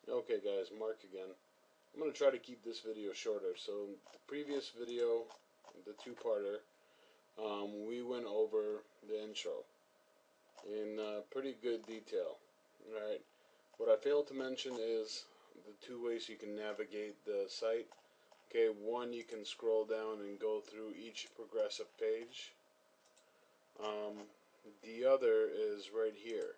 Okay guys, Mark again. I'm going to try to keep this video shorter. So the previous video, the two-parter, we went over the intro in pretty good detail. Alright, what I failed to mention is the two ways you can navigate the site. Okay, one, you can scroll down and go through each progressive page. The other is right here.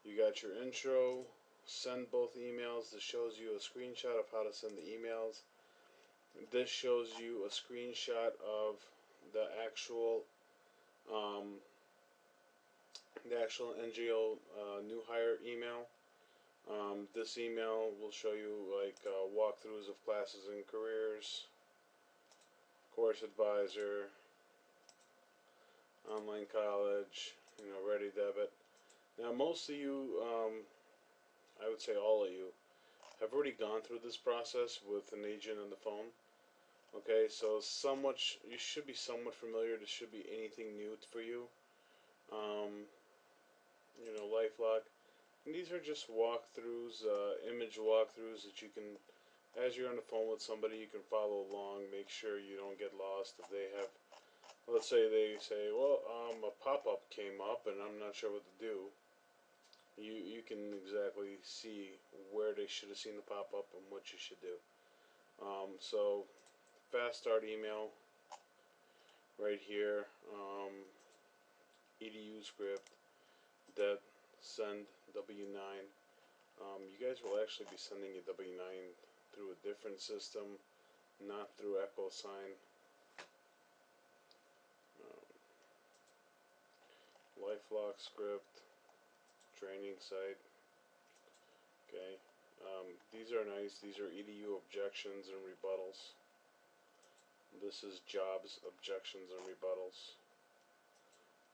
You got your intro, send both emails. This shows you a screenshot of how to send the emails. This shows you a screenshot of the actual NJO new hire email. This email will show you like walkthroughs of classes and careers, course advisor, online college, ready debit. Now most of you, I would say all of you, have already gone through this process with an agent on the phone. Okay, so you should be somewhat familiar. This should be anything new for you. LifeLock. And these are just walkthroughs, image walkthroughs that you can, as you're on the phone with somebody, you can follow along. Make sure you don't get lost. If they have, let's say they say, well, a pop-up came up and I'm not sure what to do. You can exactly see where they should have seen the pop-up and what you should do. So fast start email right here, EDU script that send W9. You guys will actually be sending a W9 through a different system, not through echo sign. LifeLock script, training site. Okay, these are nice. These are EDU objections and rebuttals. This is jobs, objections, and rebuttals.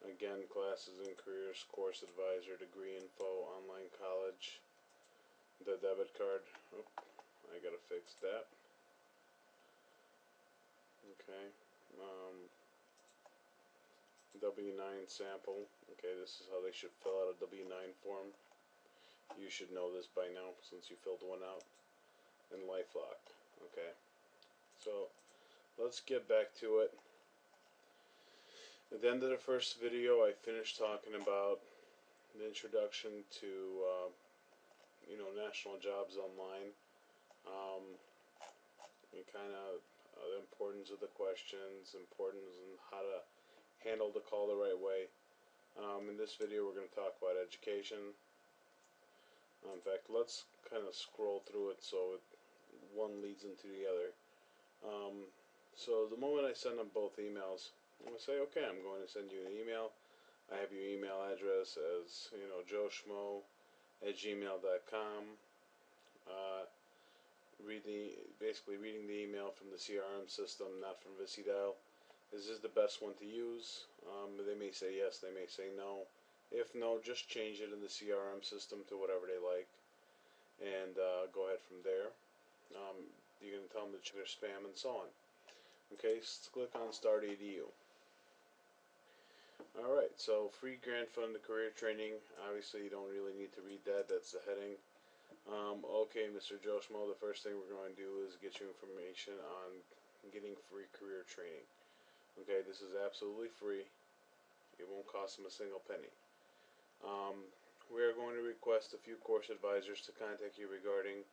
Again, classes and careers, course advisor, degree info, online college, the debit card. Oh, I gotta fix that. Okay. W9 sample. Okay, this is how they should fill out a W9 form. You should know this by now since you filled one out. And LifeLock. Okay. So let's get back to it. At the end of the first video, I finished talking about the introduction to national jobs online, and kind of the importance of the questions, importance and how to handle the call the right way. In this video, we're going to talk about education. In fact, let's kind of scroll through it so one leads into the other. So the moment I send them both emails, I'm going to say, okay, I'm going to send you an email. I have your email address as, joeshmo@gmail.com. Basically reading the email from the CRM system, not from VisiDial. Is this the best one to use? They may say yes, they may say no. If no, just change it in the CRM system to whatever they like, and go ahead from there. You're going to tell them to check their spam and so on. Okay, so click on Start EDU. Alright, so free grant fund career training. Obviously, you don't really need to read that. That's the heading. Okay, Mr. Joe Schmo, the first thing we're going to do is get you information on getting free career training. Okay, this is absolutely free. It won't cost them a single penny. We are going to request a few course advisors to contact you regarding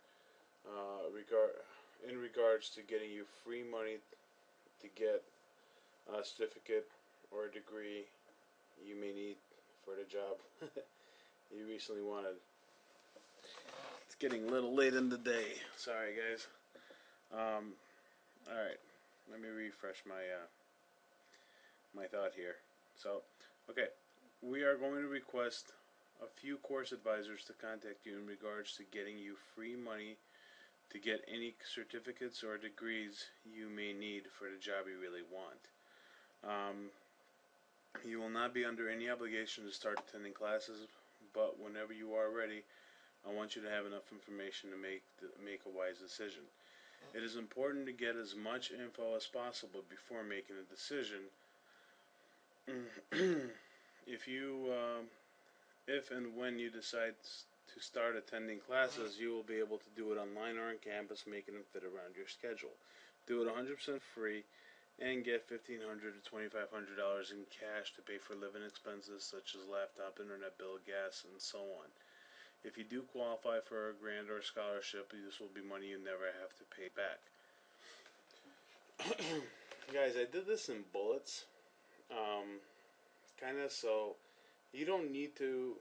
in regards to getting you free money to get a certificate or a degree you may need for the job you recently wanted. It's getting a little late in the day. Sorry, guys. Alright, let me refresh my my thought here. So, okay, we are going to request a few course advisors to contact you in regards to getting you free money to get any certificates or degrees you may need for the job you really want. You will not be under any obligation to start attending classes, but whenever you are ready, I want you to have enough information to make a wise decision. It is important to get as much info as possible before making a decision. If and when you decide to start attending classes, you will be able to do it online or on campus, making them fit around your schedule. Do it 100% free and get $1,500 to $2,500 in cash to pay for living expenses such as laptop, internet bill, gas, and so on. If you do qualify for a grant or a scholarship, this will be money you never have to pay back. Guys, I did this in bullets, kind of, so you don't need to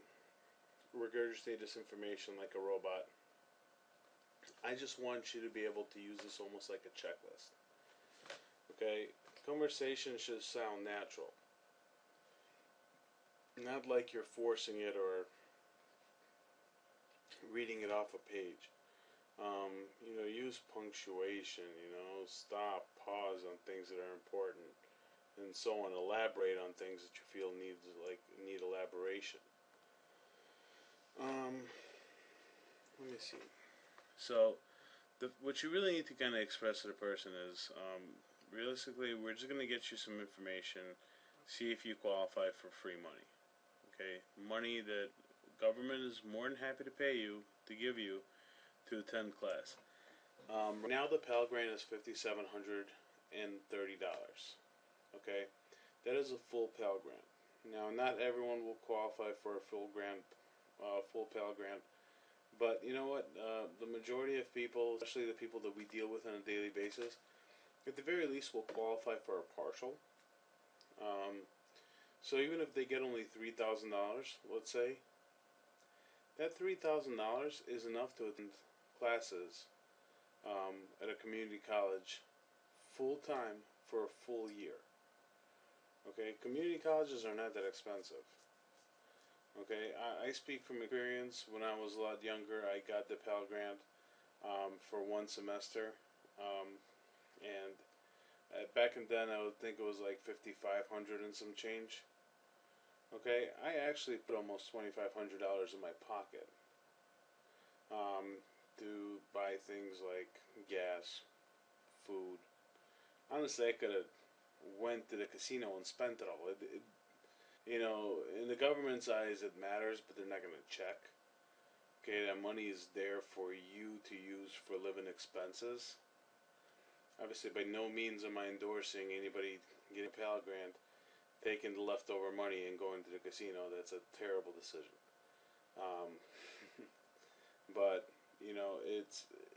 regurgitate this information like a robot. I just want you to be able to use this almost like a checklist. Okay? Conversation should sound natural. Not like you're forcing it or reading it off a page. Use punctuation, stop, pause on things that are important, and so on. Elaborate on things that you feel need elaboration. Let me see. So, what you really need to kind of express to the person is, realistically, we're just going to get you some information, see if you qualify for free money. Okay, money that government is more than happy to pay you, to give you, to attend class. Right now the Pell Grant is $5,730. Okay, that is a full Pell Grant. Now, not everyone will qualify for a full Pell Grant, but you know what? The majority of people, especially the people that we deal with on a daily basis, at the very least will qualify for a partial. So even if they get only $3,000, let's say, that $3,000 is enough to attend classes at a community college full time for a full year. Okay, community colleges are not that expensive. Okay, I speak from experience. When I was a lot younger, I got the Pell Grant for one semester, and back then I would think it was like $5,500 and some change. Okay, I actually put almost $2,500 in my pocket to buy things like gas, food. Honestly, I could have went to the casino and spent it all. In the government's eyes, it matters, but they're not going to check. Okay, that money is there for you to use for living expenses. Obviously, by no means am I endorsing anybody getting a Pell Grant, taking the leftover money and going to the casino. That's a terrible decision. But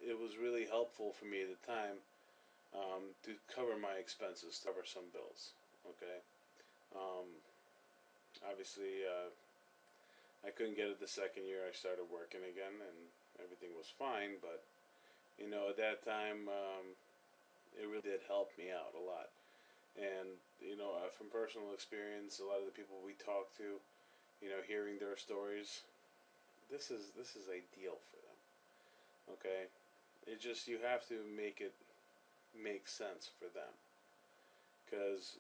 it was really helpful for me at the time to cover my expenses, to cover some bills. Okay. Obviously, I couldn't get it the second year I started working again, and everything was fine. But at that time, it really did help me out a lot. And from personal experience, a lot of the people we talk to, hearing their stories, this is ideal for them. Okay, it just, you have to make it make sense for them, because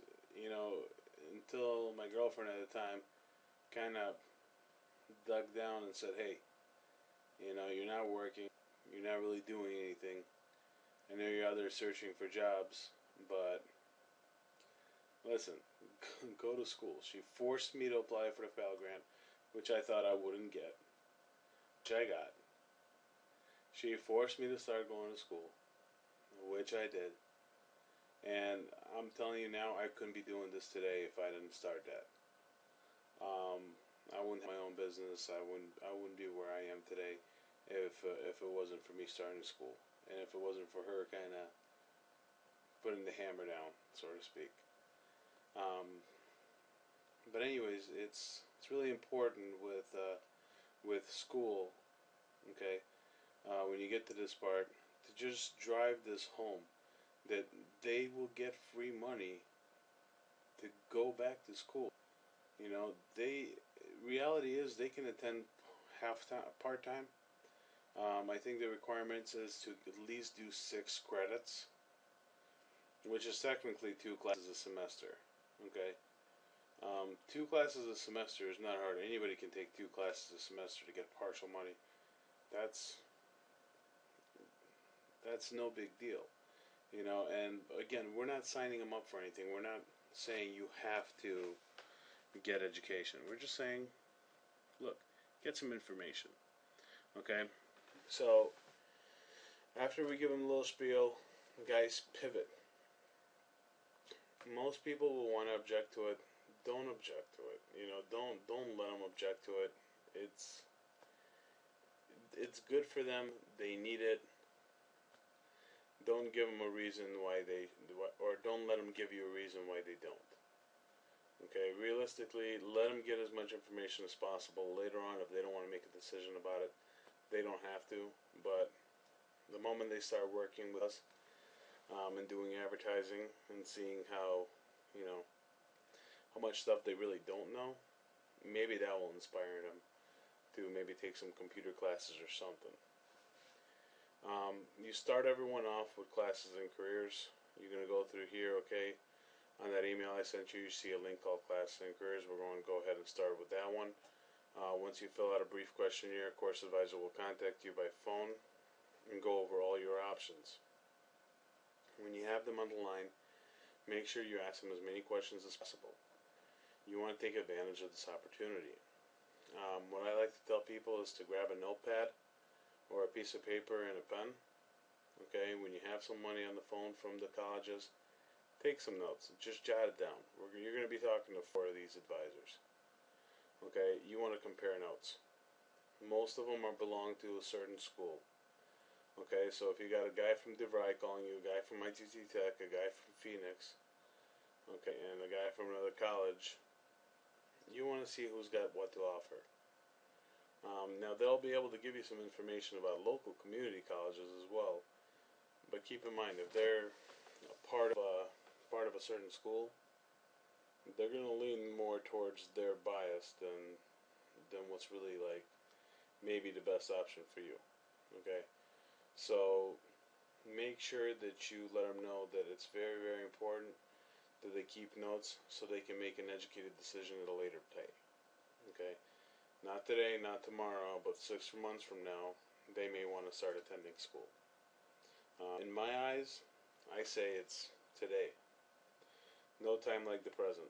until my girlfriend at the time kind of dug down and said, hey, you're not working, you're not really doing anything. I know you're out there searching for jobs, but listen, go to school. She forced me to apply for the Pell Grant, which I thought I wouldn't get, which I got. She forced me to start going to school, which I did. And I'm telling you now, I couldn't be doing this today if I didn't start that. I wouldn't have my own business. I wouldn't be where I am today if it wasn't for me starting school, and if it wasn't for her kind of putting the hammer down, so to speak. But anyways, it's really important with school. Okay, when you get to this part, to just drive this home, that they will get free money to go back to school. Reality is they can attend half-time, part-time. I think the requirement is to at least do 6 credits, which is technically 2 classes a semester. Okay, 2 classes a semester is not hard. Anybody can take 2 classes a semester to get partial money. That's no big deal. And again, we're not signing them up for anything. We're not saying you have to get education. We're just saying, look, get some information. Okay, so after we give them a little spiel, guys, pivot. Most people will want to object to it. Don't object to it. Don't let them object to it. It's it's good for them. They need it. Don't give them a reason why they, or don't let them give you a reason why they don't. Okay, realistically, let them get as much information as possible. Later on, if they don't want to make a decision about it, they don't have to. But the moment they start working with us, and doing advertising and seeing how, you know, how much stuff they really don't know, maybe that will inspire them to maybe take some computer classes or something. You start everyone off with classes and careers. You're going to go through here, okay? On that email I sent you, you see a link called Classes and Careers. We're going to go ahead and start with that one. Once you fill out a brief questionnaire, course advisor will contact you by phone and go over all your options. When you have them on the line, make sure you ask them as many questions as possible. You want to take advantage of this opportunity. What I like to tell people is to grab a notepad or a piece of paper and a pen. Okay, when you have some money on the phone from the colleges, take some notes. Just jot it down. You're going to be talking to 4 of these advisors. Okay, you want to compare notes. Most of them belong to a certain school. Okay, so if you got a guy from DeVry calling you, a guy from ITT Tech, a guy from Phoenix, okay, and a guy from another college, you want to see who's got what to offer. Now they'll be able to give you some information about local community colleges as well, but keep in mind if they're part of a certain school, they're going to lean more towards their bias than what's really like maybe the best option for you. Okay, so make sure that you let them know that it's very, very important that they keep notes so they can make an educated decision at a later date. Okay, not today, not tomorrow, but 6 months from now, they may want to start attending school. In my eyes, I say it's today. No time like the present.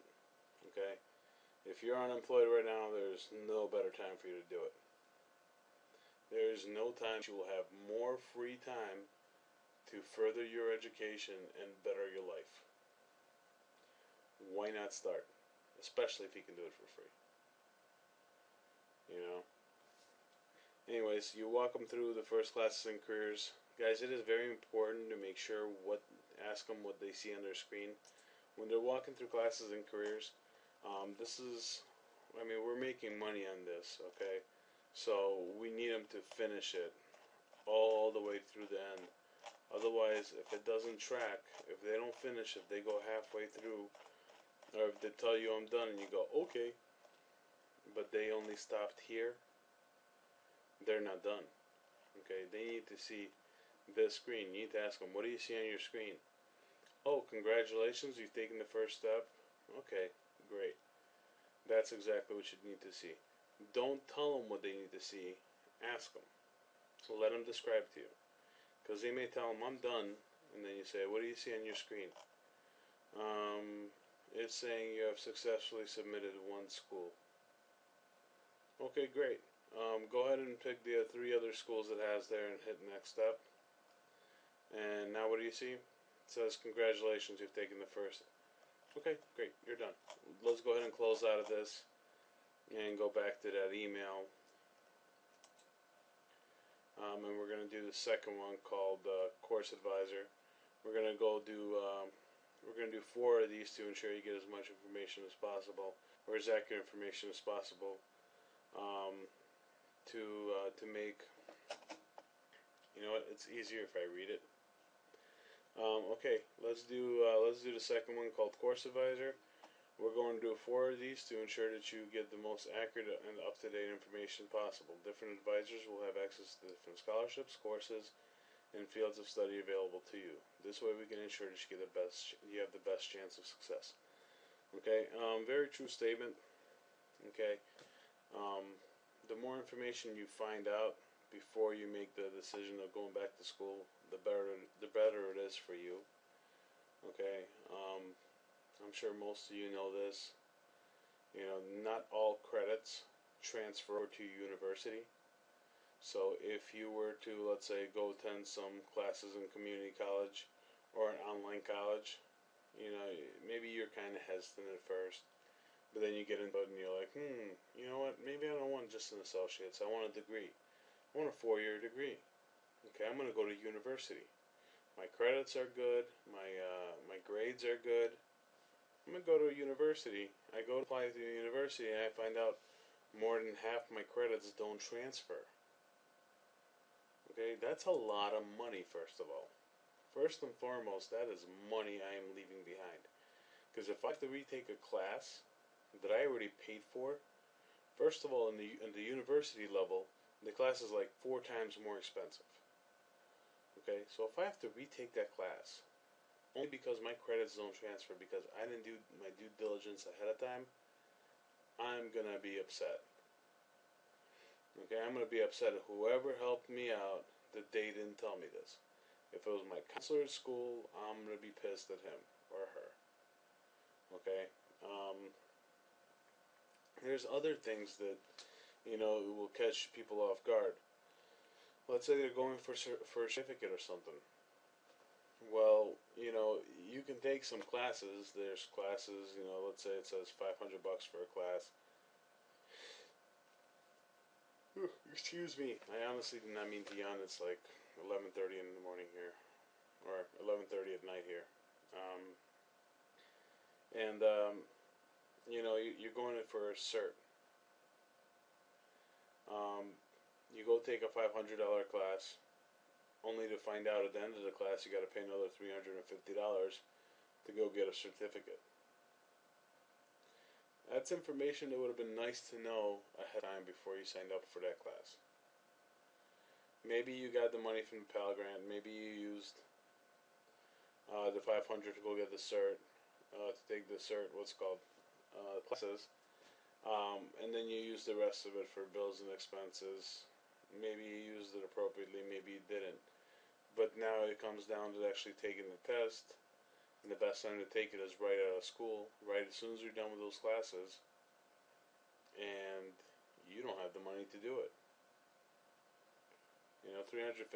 Okay, if you're unemployed right now, there's no better time for you to do it. There's no time you will have more free time to further your education and better your life. Why not start? Especially if you can do it for free. You know? Anyways, you walk them through the first classes and careers. Guys, it is very important to make sure ask them what they see on their screen. When they're walking through classes and careers, we're making money on this, okay? So we need them to finish it all the way through the end. Otherwise, if it doesn't track, if they don't finish it, they go halfway through, or if they tell you I'm done and you go, okay, but they only stopped here, they're not done. Okay, they need to see this screen. You need to ask them, what do you see on your screen? Oh, congratulations, you've taken the first step. Okay, great. That's exactly what you need to see. Don't tell them what they need to see. Ask them. So let them describe to you. Because they may tell them, I'm done. And then you say, what do you see on your screen? It's saying you have successfully submitted 1 school. Okay, great. Go ahead and pick the 3 other schools it has there and hit next step. And now what do you see? It says, congratulations, you've taken the first. Okay, great, you're done. Let's go ahead and close out of this and go back to that email. And we're going to do the second one called Course Advisor. We're going to do 4 of these to ensure you get as much information as possible, or as accurate information as possible, to make, you know what, it's easier if I read it. Okay, let's do the second one called Course Advisor. We're going to do 4 of these to ensure that you get the most accurate and up-to-date information possible. Different advisors will have access to different scholarships, courses, and fields of study available to you. This way we can ensure that you have the best chance of success. Okay, very true statement. Okay, the more information you find out before you make the decision of going back to school, the better it is for you. Okay, I'm sure most of you know this. You know, not all credits transfer to university. So if you were to, let's say, go attend some classes in community college or an online college, you know, maybe you're kind of hesitant at first, but then you get into it and you're like, you know what, maybe I don't want just an associate's, I want a degree. I want a 4-year degree. Okay, I'm going to go to university. My credits are good, my grades are good. I'm going to go to a university. I go to apply to the university and I find out more than half my credits don't transfer. Okay, that's a lot of money, first of all. First and foremost, that is money I am leaving behind. Because if I have to retake a class that I already paid for, first of all, in the university level, the class is like 4 times more expensive. Okay, so if I have to retake that class only because my credits don't transfer because I didn't do my due diligence ahead of time, I'm gonna be upset. Okay, I'm gonna be upset at whoever helped me out that they didn't tell me this. If it was my counselor at school, I'm gonna be pissed at him or her. Okay, there's other things that will catch people off guard. Let's say they're going for a certificate or something. Well, you can take some classes. There's classes, let's say it says $500 for a class. Excuse me. I honestly did not mean to yawn. It's like 11:30 in the morning here, or 11:30 at night here. And you're going in for a cert. You go take a $500 class, only to find out at the end of the class you got to pay another $350 to go get a certificate. That's information that would have been nice to know ahead of time before you signed up for that class. Maybe you got the money from the Pell Grant. Maybe you used the $500 to go get the cert, to take the cert, what's called, classes. And then you used the rest of it for bills and expenses. Maybe you used it appropriately, maybe you didn't. But now it comes down to actually taking the test. And the best time to take it is right out of school, right as soon as you're done with those classes. And you don't have the money to do it. $350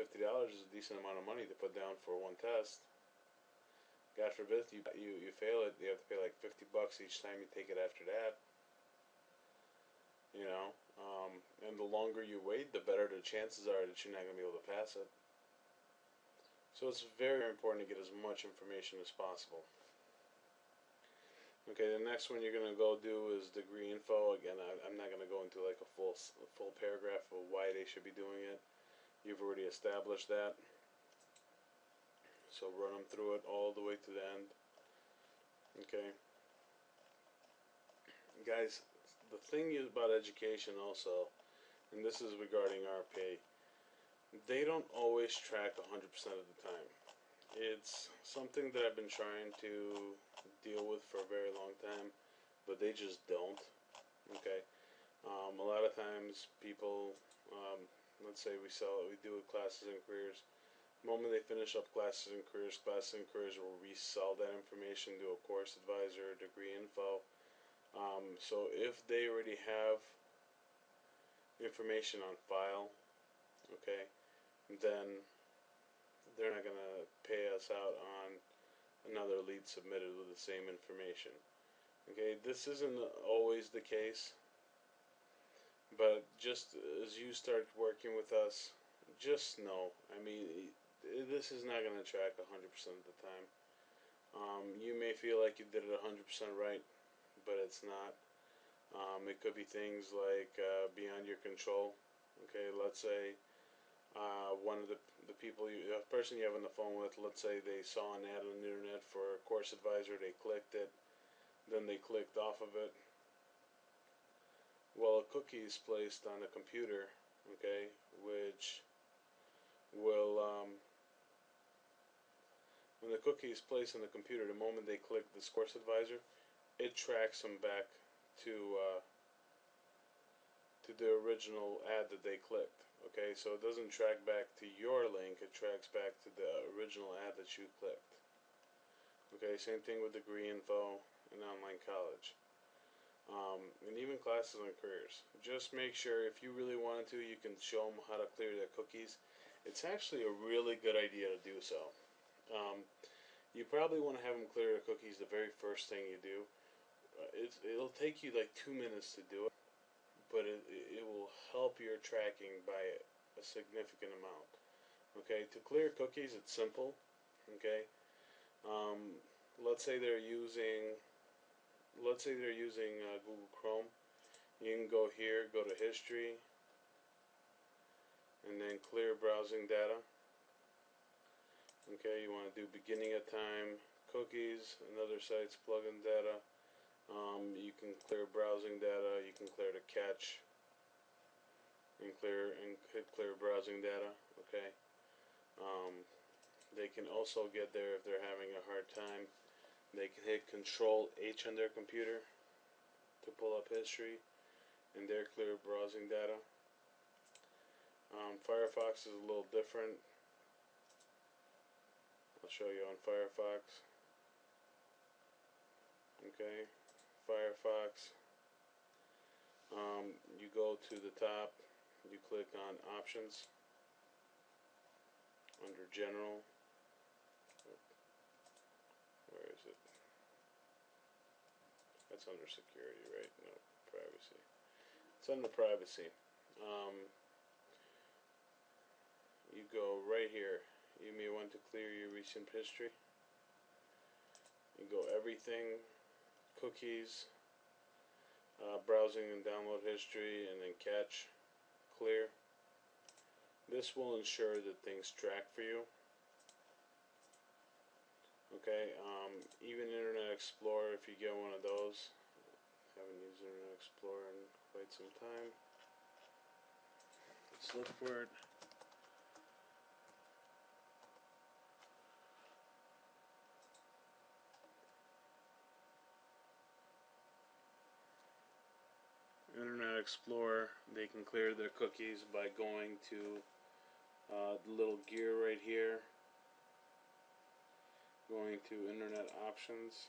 is a decent amount of money to put down for one test. God forbid you fail it, you have to pay like $50 each time you take it after that. And the longer you wait, the better the chances are that you're not going to be able to pass it. So it's very important to get as much information as possible. Okay, the next one you're going to go do is degree info. Again, I'm not going to go into like a full paragraph of why they should be doing it. You've already established that. So run them through it all the way to the end. Okay. Guys, the thing about education also, and this is regarding RPA, they don't always track 100% of the time. It's something that I've been trying to deal with for a very long time, but they just don't. Okay, a lot of times people, let's say we do classes and careers. The moment they finish up classes and careers will resell that information to a course advisor, degree info. So if they already have information on file, okay, then they're not going to pay us out on another lead submitted with the same information. Okay, this isn't always the case, but just as you start working with us, just know, this is not going to track 100% of the time. You may feel like you did it 100% right, but it's not. It could be things like beyond your control. Okay, let's say one of the people, a person you have on the phone with, let's say they saw an ad on the internet for a course advisor, they clicked it, then they clicked off of it. Well, a cookie is placed on the computer, okay, which will, when the cookie is placed on the computer, the moment they click this course advisor, it tracks them back to the original ad that they clicked. Okay, so it doesn't track back to your link, it tracks back to the original ad that you clicked. Okay, same thing with degree info in online college. and even classes on careers. Just make sure, if you really wanted to, you can show them how to clear their cookies. It's actually a really good idea to do so. You probably want to have them clear their cookies the very first thing you do. It'll take you like 2 minutes to do it, but it will help your tracking by a significant amount. Okay, to clear cookies, it's simple. Okay, let's say they're using Google Chrome. You can go here, go to history, and then clear browsing data. Okay, you want to do beginning of time, cookies, and other sites, plugin data. You can clear browsing data. You can clear the cache, and hit clear browsing data. Okay. They can also get there if they're having a hard time. They can hit Control H on their computer to pull up history and their clear browsing data. Firefox is a little different. I'll show you on Firefox. Okay, Firefox. You go to the top, you click on Options under General. Where is it? That's under Security, right? No, Privacy. It's under Privacy. You go right here. You may want to clear your recent history. You go Everything, Cookies, Browsing and Download History, and then Cache, Clear. This will ensure that things track for you. Okay, even Internet Explorer, if you get one of those. Haven't used Internet Explorer in quite some time. Let's look for it. Internet Explorer, they can clear their cookies by going to the little gear right here, going to Internet Options.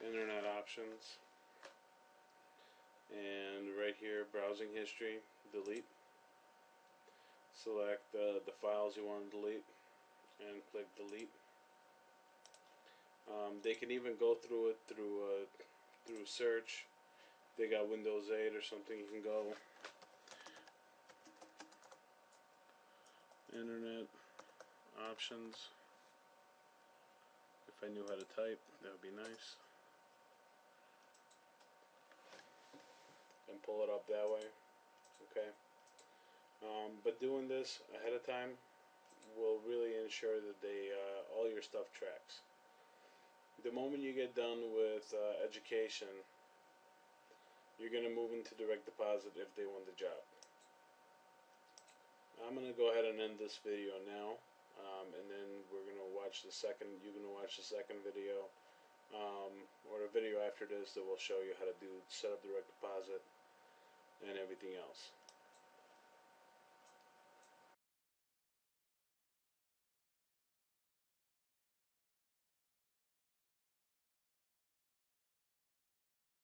Internet Options, and right here, Browsing History, Delete. Select the files you want to delete and click Delete. They can even go through it through search. They got Windows 8 or something. You can go Internet Options. If I knew how to type, that would be nice. And pull it up that way. Okay. But doing this ahead of time will really ensure that all your stuff tracks. The moment you get done with education, you're going to move into direct deposit if they want the job. I'm going to go ahead and end this video now, and then we're going to watch the second. You're going to watch the second video, or the video after this, that will show you how to set up direct deposit and everything else.